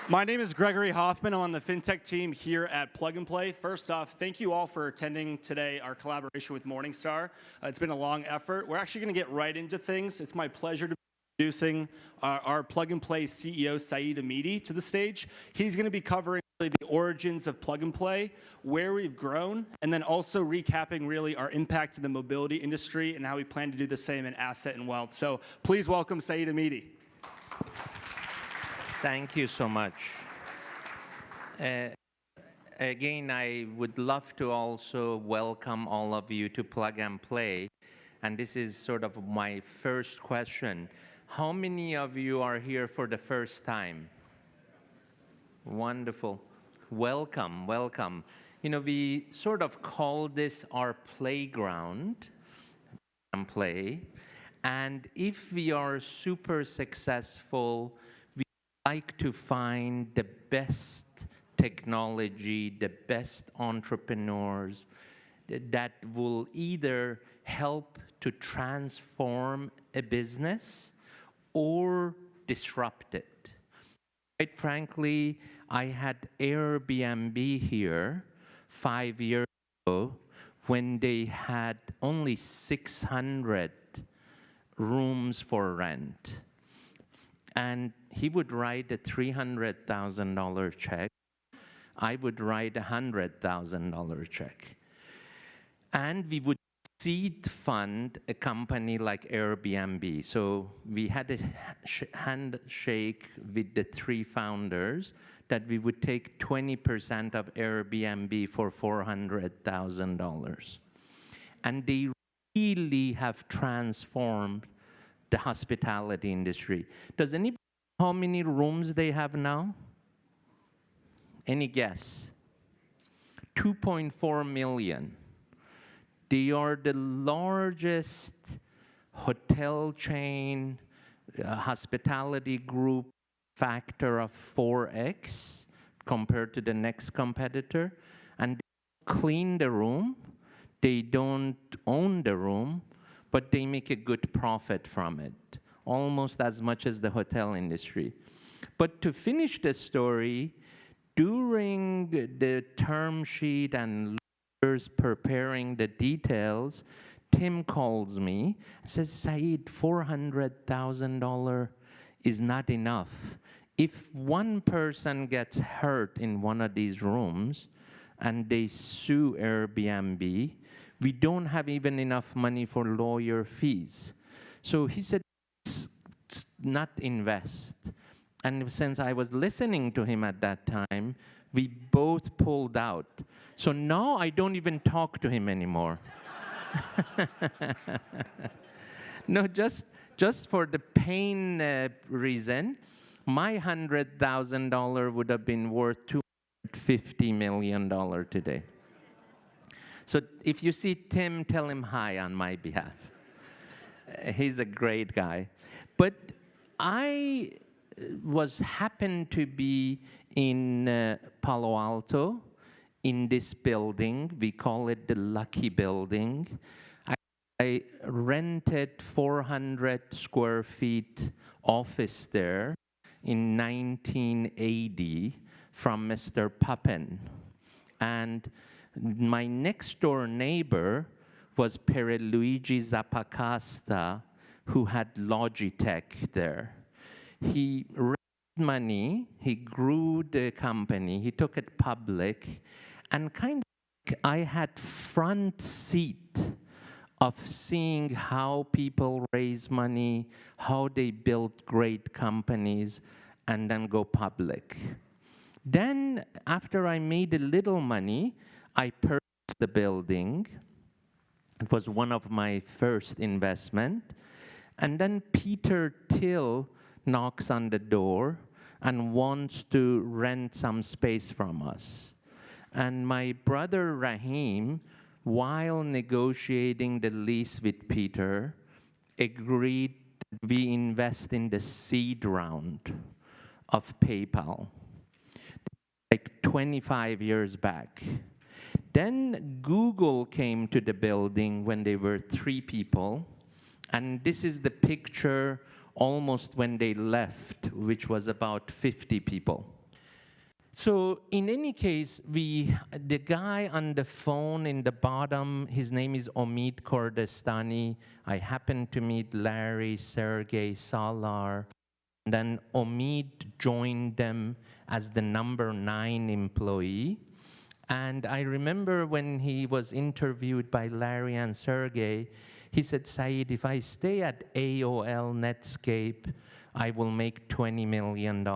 My name is Gregory Hoffman. I'm on the FinTech team here at Plug and Play. First off, thank you all for attending today our collaboration with Morningstar. It's been a long effort. We're actually going to get right into things. It's my pleasure to be introducing our Plug and Play CEO, Saeed Amidi, to the stage. He's going to be covering really the origins of Plug and Play, where we've grown, and then also recapping really our impact in the mobility industry and how we plan to do the same in asset and wealth. So please welcome Saeed Amidi. Thank you so much. Again, I would love to also welcome all of you to Plug and Play. And this is sort of my first question. How many of you are here for the first time? Wonderful. Welcome, welcome. You know, we sort of call this our playground and play. And if we are super successful, like to find the best technology, the best entrepreneurs that will either help to transform a business or disrupt it. Quite frankly, I had Airbnb here 5 years ago when they had only 600 rooms for rent. And he would write a $300,000 check. I would write a $100,000 check. And we would seed fund a company like Airbnb. So we had a handshake with the 3 founders that we would take 20% of Airbnb for $400,000. And they really have transformed the hospitality industry. Does anybody know how many rooms they have now? Any guess? 2.4 million. They are the largest hotel chain, hospitality group, factor of 4x compared to the next competitor. And they clean the room. They don't own the room, but they make a good profit from it, almost as much as the hotel industry. But to finish the story, during the term sheet and lawyers preparing the details, Tim calls me and says, Saeed, $400,000 is not enough. If one person gets hurt in one of these rooms and they sue Airbnb, we don't have even enough money for lawyer fees. So he said, not invest. And since I was listening to him at that time, we both pulled out. So now I don't even talk to him anymore. No, just for the pain reason, my $100,000 would have been worth $250 million today. So if you see Tim, tell him hi on my behalf. He's a great guy. But I happened to be in Palo Alto, in this building. We call it the Lucky Building. I rented 400 square feet office there in 1980 from Mr. Papen. And my next door neighbor was Pierluigi Zappacasta, who had Logitech there. He raised money, he grew the company, he took it public, and kind of I had front seat of seeing how people raise money, how they build great companies, and then go public. Then, after I made a little money, I purchased the building. It was one of my first investment. And then Peter Thiel knocks on the door and wants to rent some space from us. And my brother Rahim, while negotiating the lease with Peter, agreed we invest in the seed round of PayPal, like 25 years back. Then Google came to the building when they were 3 people. And this is the picture almost when they left, which was about 50 people. So in any case, the guy on the phone in the bottom, his name is Omid Kordestani. I happened to meet Larry, Sergey, Salar. And then Omid joined them as the number 9 employee. And I remember when he was interviewed by Larry and Sergey, he said, Saeed, if I stay at AOL Netscape, I will make $20 million.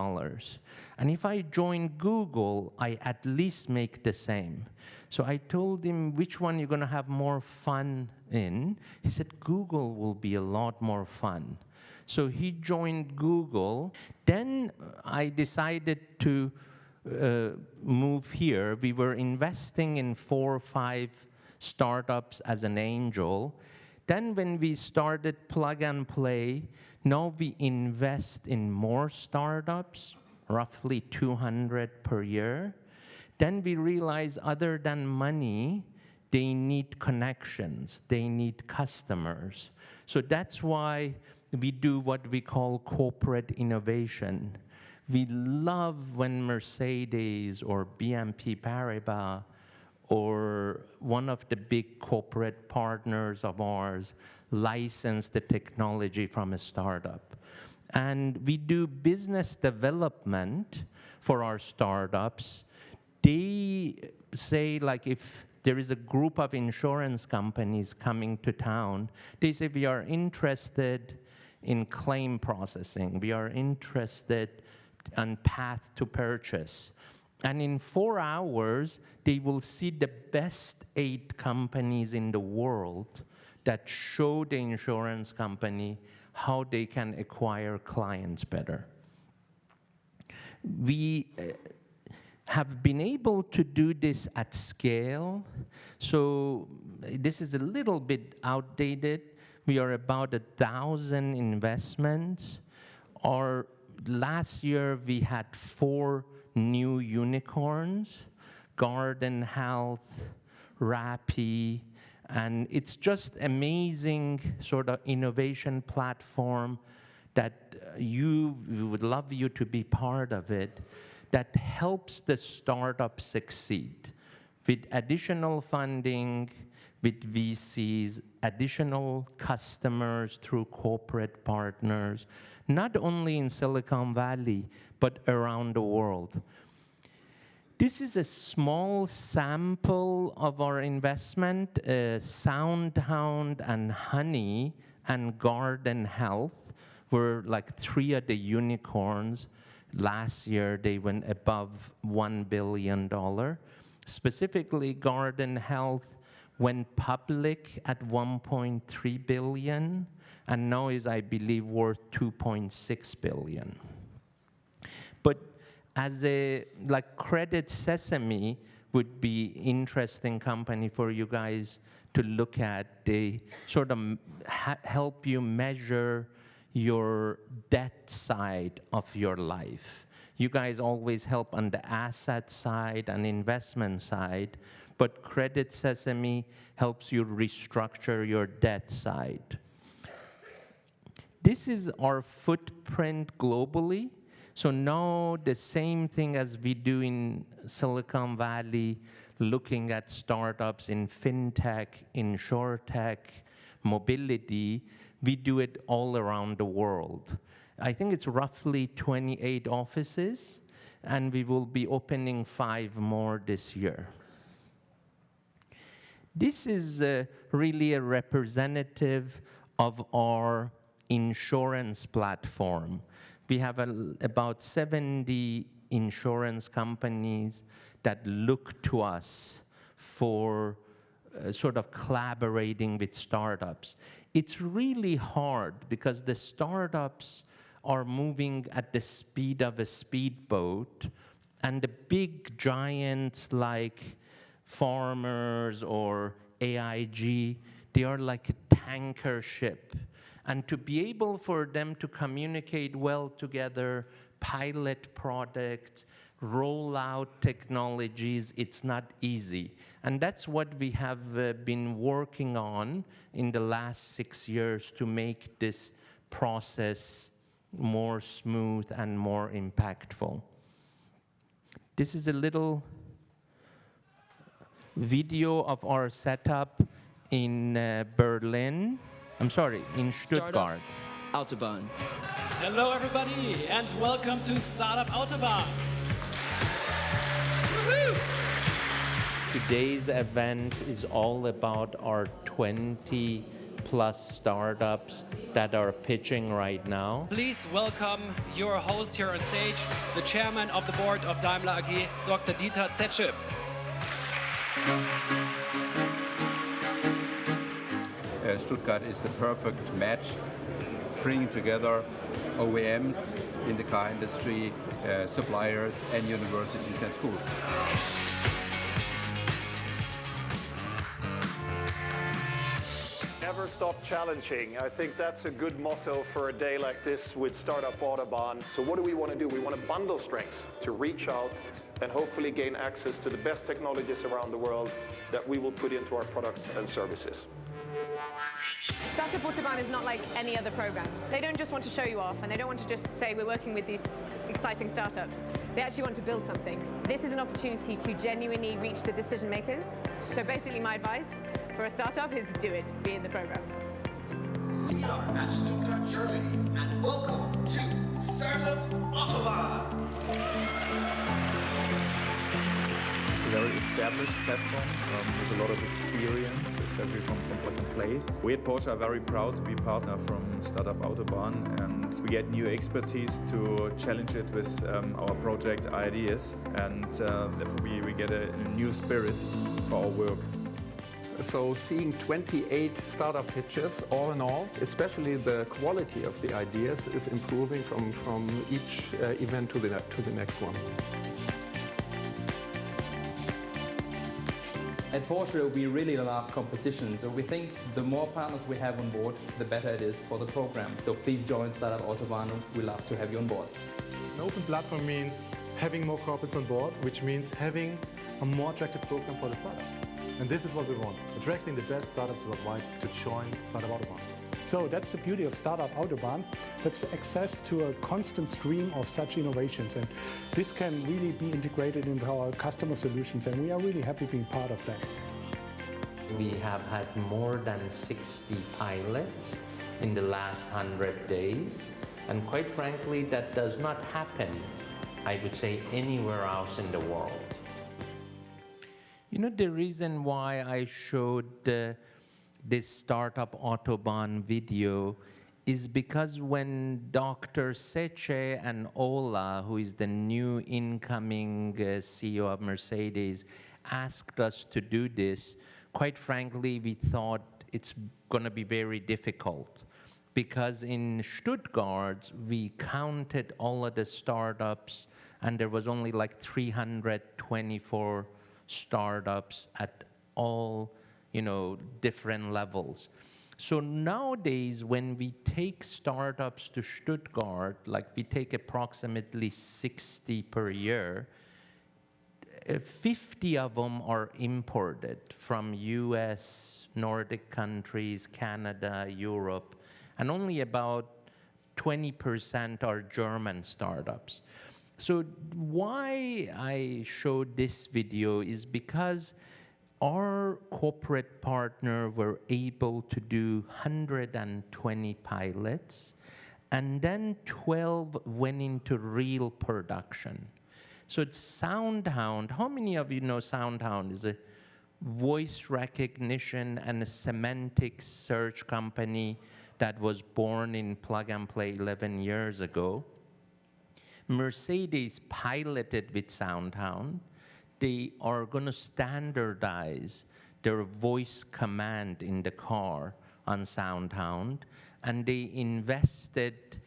And if I join Google, I at least make the same. So I told him, which one you're going to have more fun in? He said, Google will be a lot more fun. So he joined Google. Then I decided to move here. We were investing in 4 or 5 startups as an angel. Then when we started Plug and Play, now we invest in more startups, roughly 200 per year. Then we realize other than money, they need connections, they need customers. So that's why we do what we call corporate innovation. We love when Mercedes or BNP Paribas or one of the big corporate partners of ours license the technology from a startup. And we do business development for our startups. They say, like, if there is a group of insurance companies coming to town, they say, we are interested in claim processing. We are interested on path to purchase. And in 4 hours, they will see the best 8 companies in the world that show the insurance company how they can acquire clients better. We have been able to do this at scale. So this is a little bit outdated. We are about 1,000 investments. Last year, we had 4 new unicorns, Garden Health, Rappi, and it's just amazing sort of innovation platform that we would love you to be part of it, that helps the startup succeed with additional funding, with VCs, additional customers through corporate partners, not only in Silicon Valley, but around the world. This is a small sample of our investment. SoundHound and Honey and Garden Health were like 3 of the unicorns. Last year, they went above $1 billion. Specifically, Garden Health went public at $1.3 billion, and now is, I believe, worth $2.6 billion. But as a, like, Credit Sesame would be interesting company for you guys to look at. They sort of help you measure your debt side of your life. You guys always help on the asset side and investment side, but Credit Sesame helps you restructure your debt side. This is our footprint globally. So now the same thing as we do in Silicon Valley, looking at startups in fintech, insurtech, mobility, we do it all around the world. I think it's roughly 28 offices, and we will be opening 5 more this year. This is really a representative of our insurance platform. We have about 70 insurance companies that look to us for sort of collaborating with startups. It's really hard because the startups are moving at the speed of a speedboat, and the big giants like Farmers or AIG, they are like a tanker ship. And to be able for them to communicate well together, pilot products, roll out technologies, it's not easy. And that's what we have been working on in the last 6 years to make this process more smooth and more impactful. This is a little video of our setup in Berlin. I'm sorry, in Stuttgart. Autobahn. Hello everybody and welcome to Startup Autobahn. Woo-hoo! Today's event is all about our 20 plus startups that are pitching right now. Please welcome your host here on stage, the chairman of the board of Daimler AG, Dr. Dieter Zetsche. Stuttgart is the perfect match, bringing together OEMs in the car industry, suppliers, and universities and schools. Never stop challenging. I think that's a good motto for a day like this with Startup Autobahn. So what do we want to do? We want to bundle strengths to reach out and hopefully gain access to the best technologies around the world that we will put into our products and services. Startup Autobahn is not like any other program. They don't just want to show you off, and they don't want to just say we're working with these exciting startups. They actually want to build something. This is an opportunity to genuinely reach the decision makers. So basically my advice for a startup is do it, be in the program. We are at Stuttgart, Germany, and welcome to Startup Autobahn. It's a very established platform with a lot of experience, especially from Plug and Play. We at Porsche are very proud to be partner from Startup Autobahn, and we get new expertise to challenge it with our project ideas, and therefore we get a new spirit for our work. So seeing 28 startup pitches, all in all, especially the quality of the ideas is improving from each event to the next one. At Porsche, we really love competition, so we think the more partners we have on board, the better it is for the program. So please join Startup Autobahn. We love to have you on board. An open platform means having more corporates on board, which means having a more attractive program for the startups. And this is what we want, attracting the best startups worldwide to join Startup Autobahn. So that's the beauty of Startup Autobahn. That's the access to a constant stream of such innovations. And this can really be integrated into our customer solutions. And we are really happy being part of that. We have had more than 60 pilots in the last 100 days. And quite frankly, that does not happen, I would say, anywhere else in the world. You know, the reason why I showed this Startup Autobahn video is because when Dr. Zetsche and Ola, who is the new incoming CEO of Mercedes, asked us to do this, quite frankly, we thought it's going to be very difficult. Because in Stuttgart, we counted all of the startups, and there was only like 324 startups at all, different levels. So nowadays, when we take startups to Stuttgart, like we take approximately 60 per year, 50 of them are imported from US, Nordic countries, Canada, Europe, and only about 20% are German startups. So why I showed this video is because our corporate partner were able to do 120 pilots, and then 12 went into real production. So it's SoundHound. How many of you know SoundHound is a voice recognition and a semantic search company that was born in Plug and Play 11 years ago? Mercedes piloted with SoundHound. They are going to standardize their voice command in the car on SoundHound, and they invested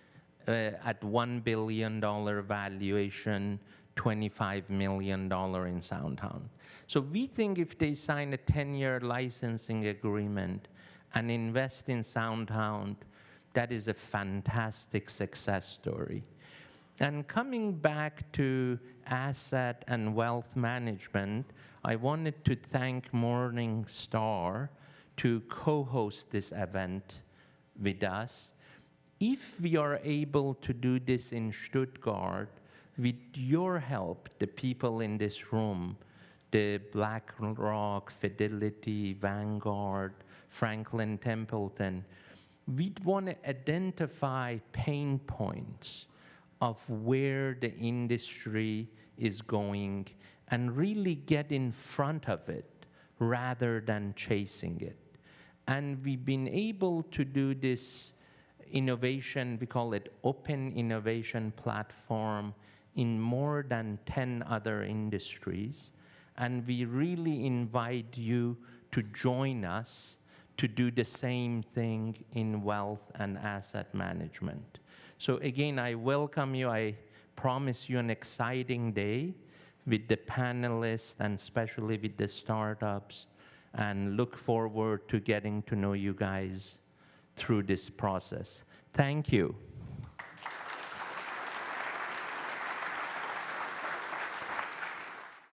at $1 billion valuation, $25 million in SoundHound. So we think if they sign a 10-year licensing agreement and invest in SoundHound, that is a fantastic success story. And coming back to asset and wealth management, I wanted to thank Morningstar to co-host this event with us. If we are able to do this in Stuttgart, with your help, the people in this room, the BlackRock, Fidelity, Vanguard, Franklin Templeton, we'd want to identify pain points of where the industry is going and really get in front of it rather than chasing it. And we've been able to do this innovation, we call it open innovation platform, in more than 10 other industries. And we really invite you to join us to do the same thing in wealth and asset management. So again, I welcome you. I promise you an exciting day with the panelists and especially with the startups, and look forward to getting to know you guys through this process. Thank you.